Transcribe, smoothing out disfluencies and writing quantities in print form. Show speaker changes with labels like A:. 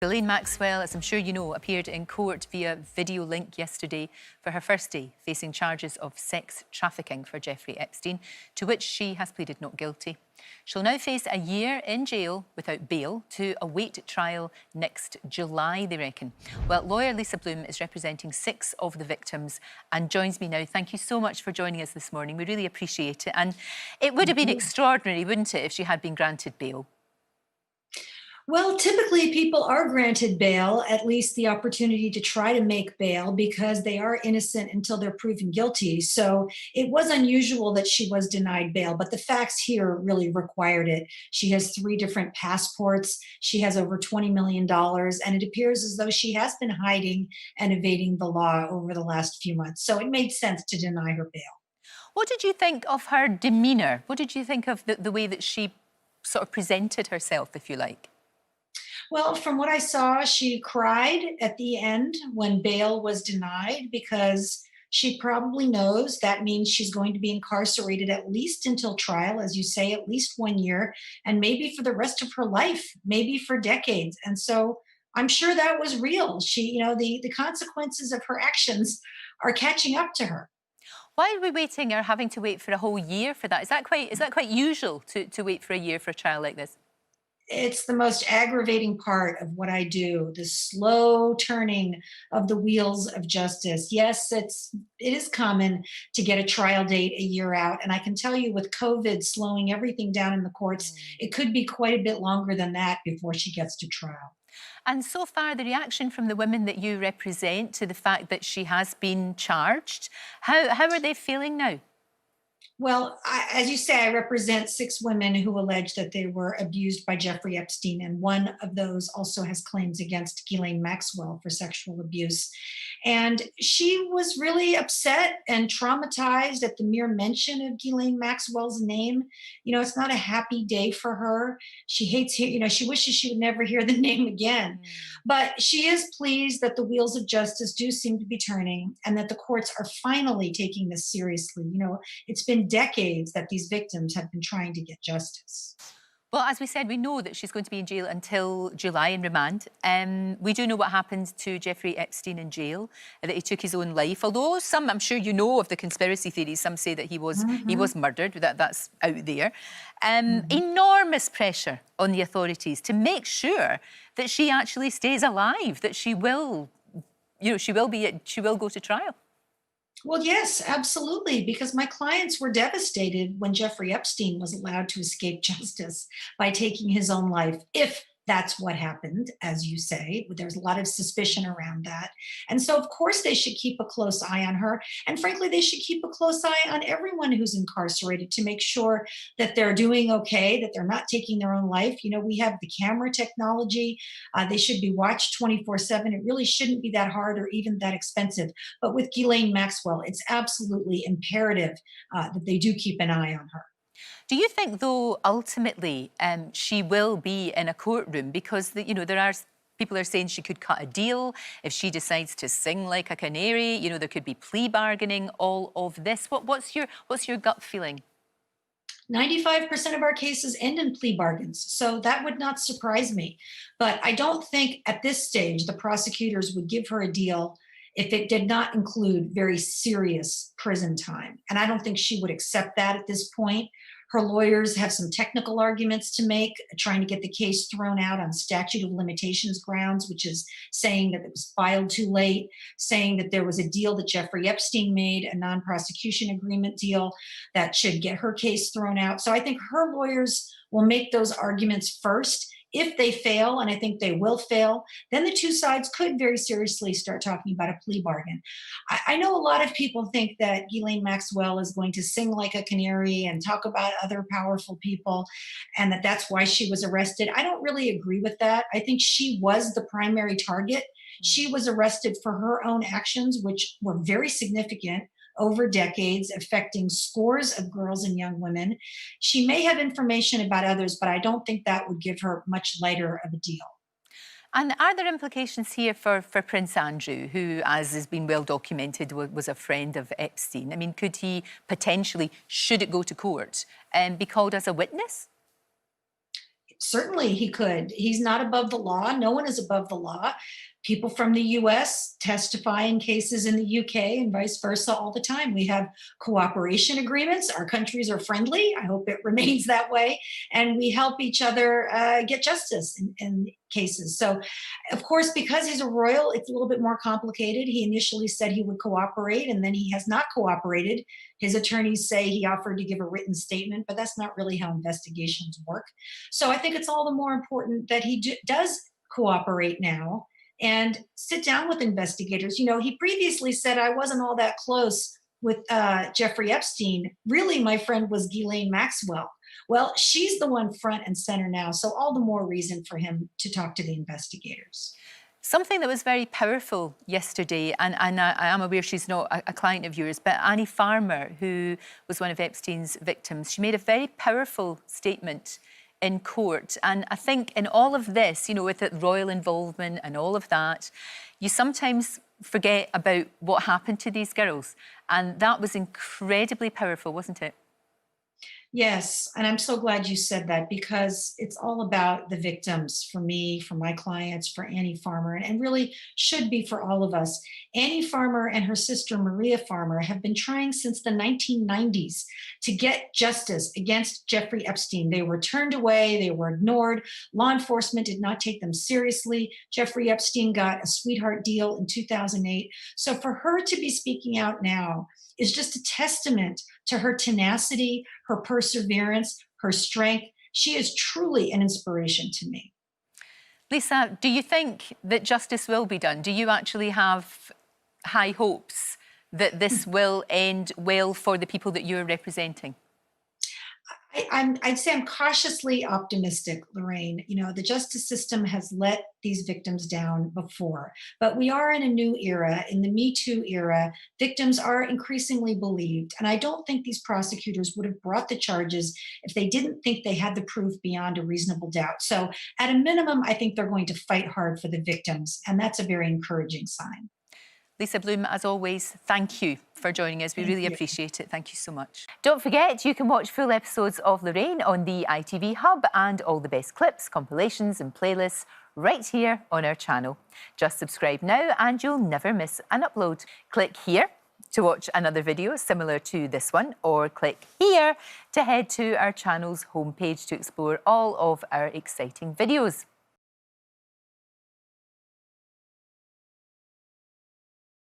A: Ghislaine Maxwell, as I'm sure you know, appeared in court via video link yesterday for her first day, facing charges of sex trafficking for Jeffrey Epstein, to which she has pleaded not guilty. She'll now face a year in jail without bail to await trial next July, they reckon. Well, lawyer Lisa Bloom is representing 6 of the victims and joins me now. Thank you so much for joining us this morning. We really appreciate it. And it would have been extraordinary, wouldn't it, if she had been granted bail?
B: Well, typically people are granted bail, at least the opportunity to try to make bail because they are innocent until they're proven guilty. So it was unusual that she was denied bail, but the facts here really required it. She has 3 different passports. She has over $20 million, and it appears as though she has been hiding and evading the law over the last few months. So it made sense to deny her bail.
A: What did you think of her demeanour? What did you think of the way that she sort of presented herself, if you like?
B: Well, from what I saw, she cried at the end when bail was denied because she probably knows that means she's going to be incarcerated at least until trial, as you say, at least 1 year, and maybe for the rest of her life, maybe for decades. And so I'm sure that was real. The consequences of her actions are catching up to her.
A: Why are we waiting or having to wait for a whole year for that? Is that quite usual to wait for a year for a trial like this?
B: It's the most aggravating part of what I do, the slow turning of the wheels of justice. Yes, it is common to get a trial date a year out, and I can tell you with COVID slowing everything down in the courts, it could be quite a bit longer than that before she gets to trial.
A: And so far, the reaction from the women that you represent to the fact that she has been charged, how are they feeling now?
B: Well, as you say, I represent 6 women who allege that they were abused by Jeffrey Epstein, and one of those also has claims against Ghislaine Maxwell for sexual abuse. And she was really upset and traumatized at the mere mention of Ghislaine Maxwell's name. It's not a happy day for her. She hates, she wishes she would never hear the name again. But she is pleased that the wheels of justice do seem to be turning and that the courts are finally taking this seriously. It's been decades that these victims have been trying to get justice.
A: Well, as we said, we know that she's going to be in jail until July in remand. We do know what happened to Jeffrey Epstein in jail, that he took his own life. Although some, I'm sure you know of the conspiracy theories, some say that he was murdered. That's out there. Enormous pressure on the authorities to make sure that she actually stays alive, that she will go to trial.
B: Well, yes, absolutely, because my clients were devastated when Jeffrey Epstein was allowed to escape justice by taking his own life, if that's what happened, as you say. There's a lot of suspicion around that. And so, of course, they should keep a close eye on her. And frankly, they should keep a close eye on everyone who's incarcerated to make sure that they're doing okay, that they're not taking their own life. We have the camera technology. They should be watched 24/7. It really shouldn't be that hard or even that expensive. But with Ghislaine Maxwell, it's absolutely imperative that they do keep an eye on her.
A: Do you think, though, ultimately she will be in a courtroom? Because there are people are saying she could cut a deal if she decides to sing like a canary. There could be plea bargaining. All of this. What's your gut feeling?
B: 95% of our cases end in plea bargains, so that would not surprise me. But I don't think at this stage the prosecutors would give her a deal if it did not include very serious prison time. And I don't think she would accept that at this point. Her lawyers have some technical arguments to make, trying to get the case thrown out on statute of limitations grounds, which is saying that it was filed too late, saying that there was a deal that Jeffrey Epstein made, a non-prosecution agreement deal that should get her case thrown out. So I think her lawyers will make those arguments first. If they fail, and I think they will fail, then the two sides could very seriously start talking about a plea bargain. I know a lot of people think that Ghislaine Maxwell is going to sing like a canary and talk about other powerful people, and that's why she was arrested. I don't really agree with that. I think she was the primary target. She was arrested for her own actions, which were very significant over decades, affecting scores of girls and young women. She may have information about others, but I don't think that would give her much lighter of a deal.
A: And are there implications here for Prince Andrew, who, as has been well documented, was a friend of Epstein? I mean, could he potentially, should it go to court, be called as a witness?
B: Certainly he could. He's not above the law. No one is above the law. People from the US testify in cases in the UK and vice versa all the time. We have cooperation agreements. Our countries are friendly. I hope it remains that way. And we help each other get justice in cases. So, of course, because he's a royal, it's a little bit more complicated. He initially said he would cooperate, and then he has not cooperated. His attorneys say he offered to give a written statement, but that's not really how investigations work. So I think it's all the more important that he does cooperate now and sit down with investigators. You know, he previously said, I wasn't all that close with Jeffrey Epstein. Really, my friend was Ghislaine Maxwell. Well, she's the one front and center now. So all the more reason for him to talk to the investigators.
A: Something that was very powerful yesterday, and I am aware she's not a client of yours, but Annie Farmer, who was one of Epstein's victims, she made a very powerful statement in court. And I think in all of this, you know, with the royal involvement and all of that, you sometimes forget about what happened to these girls. And that was incredibly powerful, wasn't it?
B: Yes, and I'm so glad you said that, because it's all about the victims for me, for my clients, for Annie Farmer, and really should be for all of us. Annie Farmer and her sister Maria Farmer have been trying since the 1990s to get justice against Jeffrey Epstein. They were turned away, they were ignored. Law enforcement did not take them seriously. Jeffrey Epstein got a sweetheart deal in 2008. So for her to be speaking out now is just a testament to her tenacity, her perseverance, her strength. She is truly an inspiration to me.
A: Lisa, do you think that justice will be done? Do you actually have high hopes that this will end well for the people that you're representing?
B: I'd say I'm cautiously optimistic, Lorraine. You know, the justice system has let these victims down before, but we are in a new era. In the Me Too era, victims are increasingly believed. And I don't think these prosecutors would have brought the charges if they didn't think they had the proof beyond a reasonable doubt. So at a minimum, I think they're going to fight hard for the victims. And that's a very encouraging sign.
A: Lisa Bloom, as always, thank you for joining us. We really
B: Thank you.
A: appreciate it. Thank you so much. Don't forget, you can watch full episodes of Lorraine on the ITV Hub, and all the best clips, compilations and playlists right here on our channel. Just subscribe now and you'll never miss an upload. Click here to watch another video similar to this one, or click here to head to our channel's homepage to explore all of our exciting videos.